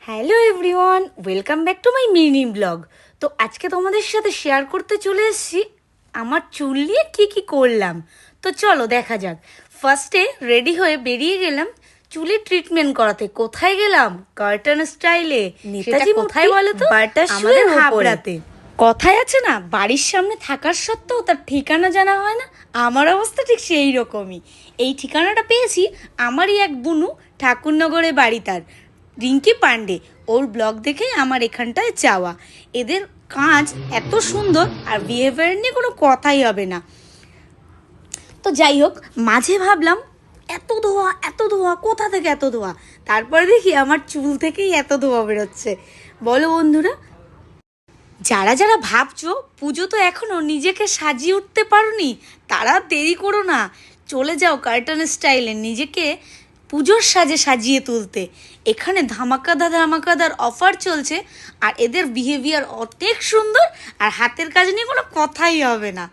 Hello everyone, welcome back to my mini blog. তো আজকে তোমাদের সাথে শেয়ার করতে চলে এসেছি আমার চুল নিয়ে কী করলাম। তো চলো দেখা যাক। ফার্স্টে রেডি হয়ে বেরিয়ে গেলাম চুলের ট্রিটমেন্ট করাতে। কোথায় গেলাম? কার্টন স্টাইলে। নেতাজি কোথায় বলো তো? আমাদের হাবড়াতে। কথায় আছে না, বাড়ির সামনে থাকার সত্ত্বেও তার ঠিকানা জানা হয় না। আমার অবস্থা ঠিক সেই রকমই। এই ঠিকানাটা পেয়েছি আমারই এক বুনু, ঠাকুরনগরে বাড়ি তার, রিঙ্কি পান্ডে। ওর ব্লগ দেখেই আমার এখানটায় যাওয়া। এদের কাজ এত সুন্দর, আর বিহেভিয়ার নিয়ে কোনো কথাই হবে না। তো যাই হোক, মাঝে ভাবলাম এত ধোয়া কোথা থেকে এত ধোয়া। তারপরে দেখি আমার চুল থেকেই এত ধোয়া বেরোচ্ছে। বলো বন্ধুরা, যারা যারা ভাবছো পুজো তো এখনও নিজেকে সাজিয়ে উঠতে পারোনি, তারা দেরি করো না, চলে যাও কার্টন স্টাইলে নিজেকে পুজোর সাজে সাজিয়ে তুলতে। এখানে ধামাকাদার অফার চলছে, আর এদের বিহেভিয়ার অনেক সুন্দর, আর হাতের কাজ নিয়ে কোনো কথাই হবে না।